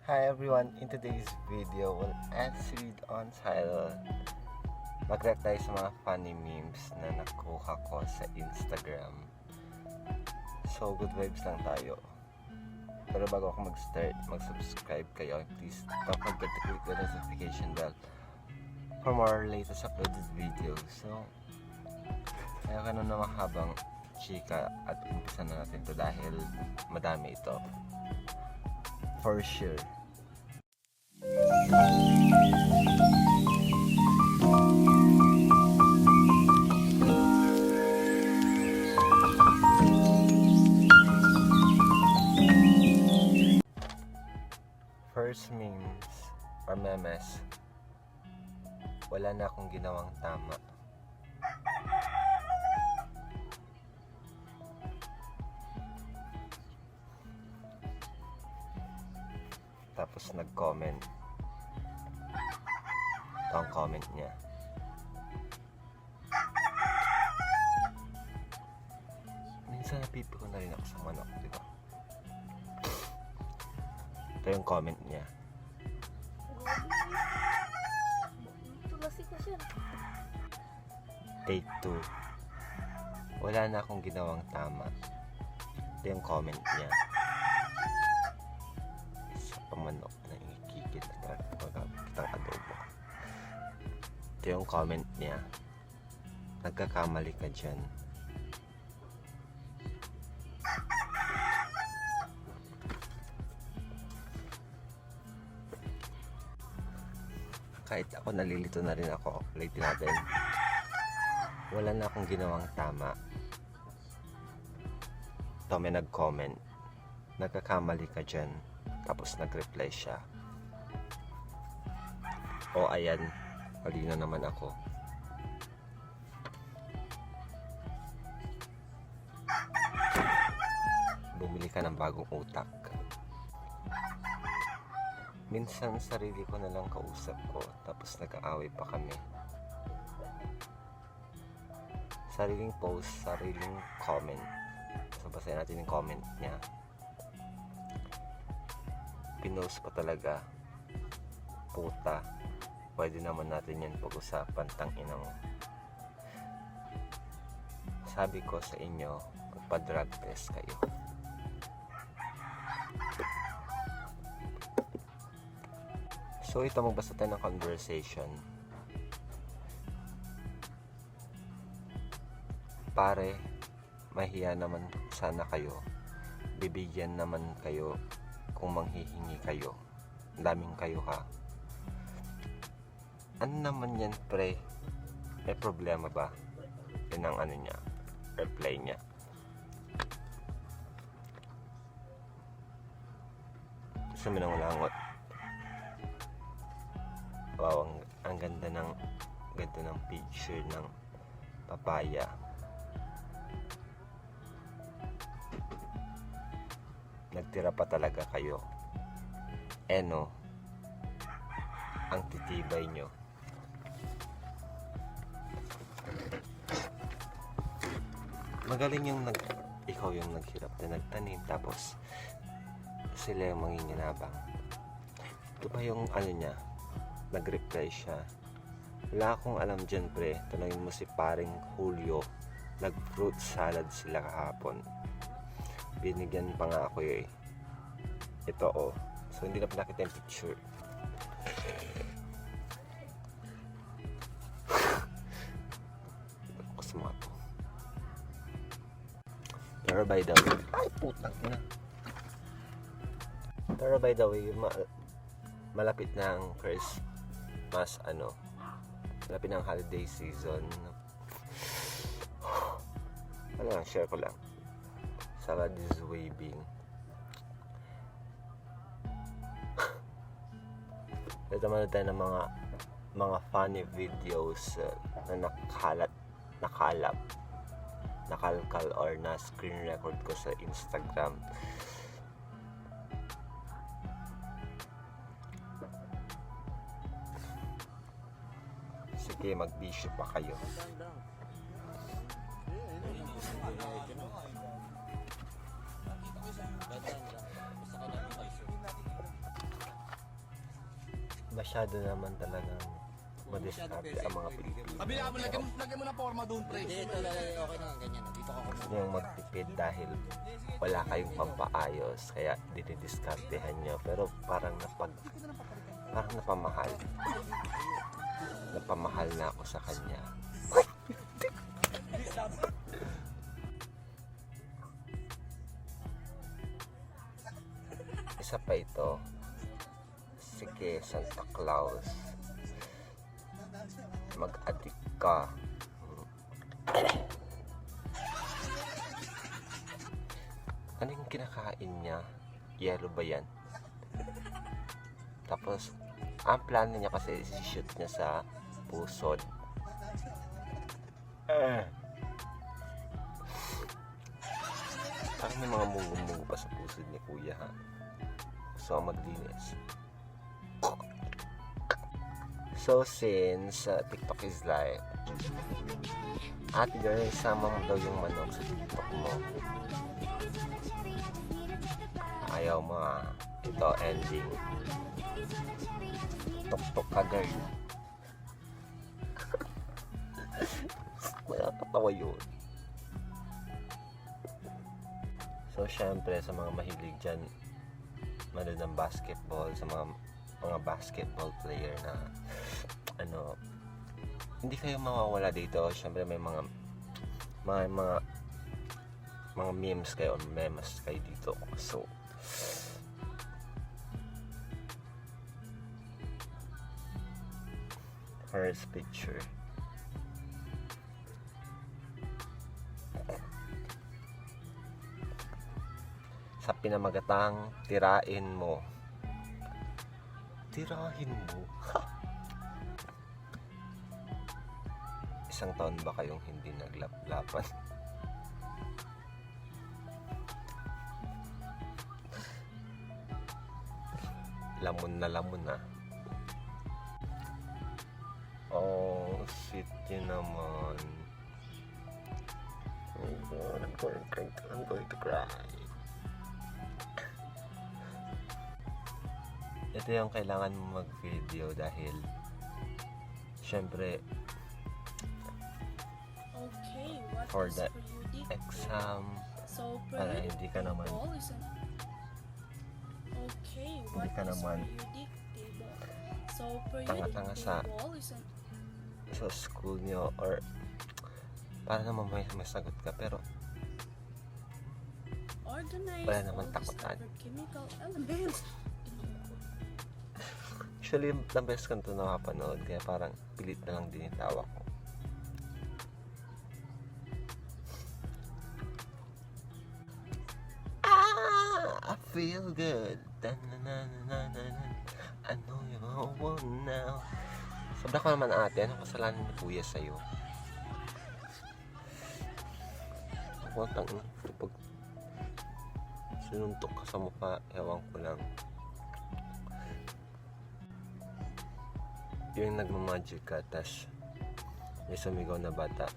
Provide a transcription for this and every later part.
Hi everyone, in today's video, we'll answer on title. Mag-react tayo sa mga funny memes na nakuha ko sa Instagram. So, good vibes lang tayo. Pero bago ako mag-start, mag-subscribe kayo. Please don't forget to click the notification bell for more latest uploaded videos. So, kaya ka na mahabang chika at umpisa na natin ito dahil madami ito. For sure. First memes or memes, wala na akong ginawang tama. Tapos nag-comment. Ito ang comment niya. Minsan napipiko na rin ako sa manok, di ba? Ito yung comment niya. Take 2. Wala na akong ginawang tama. Ito yung comment niya. Sa pamanok na inikikit na kitang adobo. Ito yung comment niya. Nagkakamali ka dyan. Kahit ako nalilito na rin ako, ulitin natin. Wala na akong ginawang tama. Ito may nag-comment. Nagkakamali ka dyan. Tapos nag-reply siya. O ayan, mali na naman ako. Bumili ka ng bagong utak. Minsan sarili ko na lang kausap ko, tapos nag-aaway pa kami. Sariling post, sariling comment. So basahin natin yung comment niya. Pinost pa talaga. Puta. Pwede naman natin yan pag-usapan, tangina mo. Sabi ko sa inyo, magpa-drug test kayo. So ito, magbasa tayo ng conversation. Pare, mahiya naman sana kayo. Bibigyan naman kayo kung manghihingi kayo. Daming kayo ha. Ano naman yan pre? May problema ba? Yan ang ano niya, reply niya. Gusto mo nang langot. Wow, ang ganda ng picture ng papaya. Nagtira pa talaga kayo. No, ang titibay nyo. Magaling yung ikaw yung naghirap na nagtanim, tapos sila yung manginginabang. Ito pa yung ano niya, nag-reply siya. Wala akong alam dyan pre, tanongin mo si paring Julio. Nag-fruit salad sila kahapon. Binigyan pa nga ako eh. Ito oh. So hindi na pinakita yung picture. Kusama to. Pero by the way, ay putang ina. Pero by the way, malapit na ang Christmas, malapit na ang holiday season. Ano lang, share ko lang. Sarah is waving. Ito naman tayo ng mga funny videos na nakalkal or na screen record ko sa Instagram. Sige, mag-bisyo pa kayo. masyado naman talagang madiskarte ang mga Pilipino. Kabila mo, lagyan mo na forma doon, pre. Hindi, ito okay na ganyan. Dito ka Gusto niyong magtipid dahil wala kayong pampaayos, kaya dinidiskartehan niyo. Pero parang napamahal. Napamahal na ako sa kanya. Isa pa ito. Sige, Santa Claus. Mag-addict ka. Ano yung kinakain niya? Yellow ba yan? Tapos, ang plano niya kasi isi-shoot niya sa pusod. Parang may mga mungo-mungo pa sa pusod ni kuya, ha? So, maglinis. So, since TikTok is live, ate girl, isama mo daw yung manok sa TikTok mo. Ayaw mo, ha? Ito, ending. Tok-tok ka, girl. Nakakatawa yun. So, syempre, sa mga mahilig dyan, manood ng basketball, sa mga basketball player na, hindi kayo mawawala dito. Syempre, may mga memes kayo, memes kayo dito. So, first picture. Sa pinamagatang tirain mo. Tirahin mo? Isang taon ba kayong hindi naglaplapan? Lamon na. Oh, sweet yun naman. Oh God, I'm going to cry. Ito yung kailangan mo mag-video dahil syempre for the exam para hindi ka naman tanga-tanga sa school nyo, or para naman may sagot ka pero wala naman takutan. Actually, the best ko ito nakapanood, kaya parang pilit na lang din yung tawa ko. I feel good. I know you won't now. Sobra ko naman ate, anong kasalanan ni kuya sa'yo? Ako pag sinuntok ka sa mukha, ewan ko lang. Yung nagmamagic ka, tas may sumigaw na bata.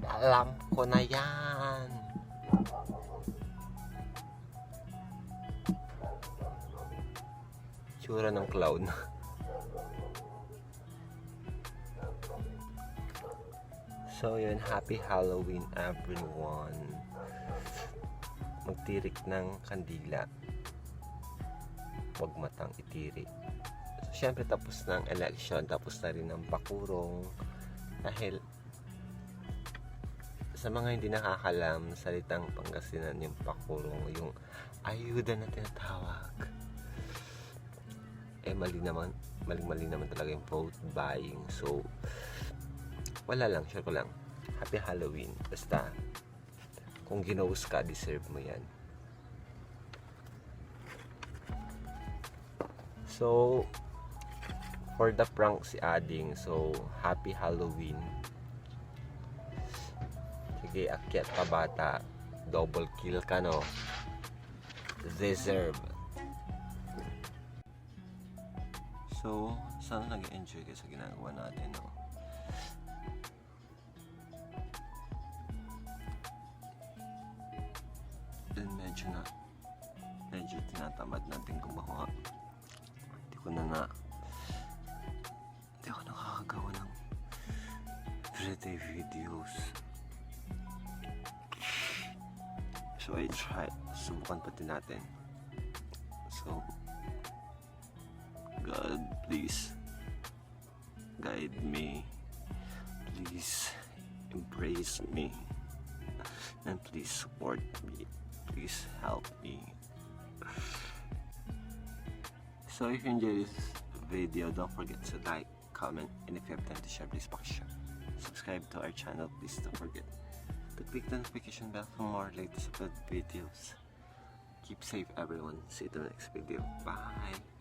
Alam ko na yan! Tsura ng clown. So yun, happy Halloween everyone. Magtirik ng kandila. Huwag matang itirik. Siyempre tapos ng election, tapos na rin ng pakurong. Dahil sa mga hindi nakakalam, salitang Pangasinan yung pakurong, yung ayuda na tinatawag. Mali naman talaga yung vote buying. So wala lang, sure ko lang, happy Halloween. Basta kung ginose ka, deserve mo yan. So for the prank si Ading, so happy Halloween. Sige, akyat ka bata, double kill ka, no? Deserve. So sana nag-enjoy kayo sa ginagawa natin, no? Then medyo tinatamad natin gumawa. Hindi ko na hindi ako nakakagawa ng everyday videos. So I try, subukan pa din natin. So God, please guide me. Please embrace me. And please support me. Please help me. So if you enjoyed this video, don't forget to like, comment, and if you have time to share, please share. Subscribe to our channel, please don't forget to click the notification bell for more latest upload videos. Keep safe everyone. See you in the next video. Bye.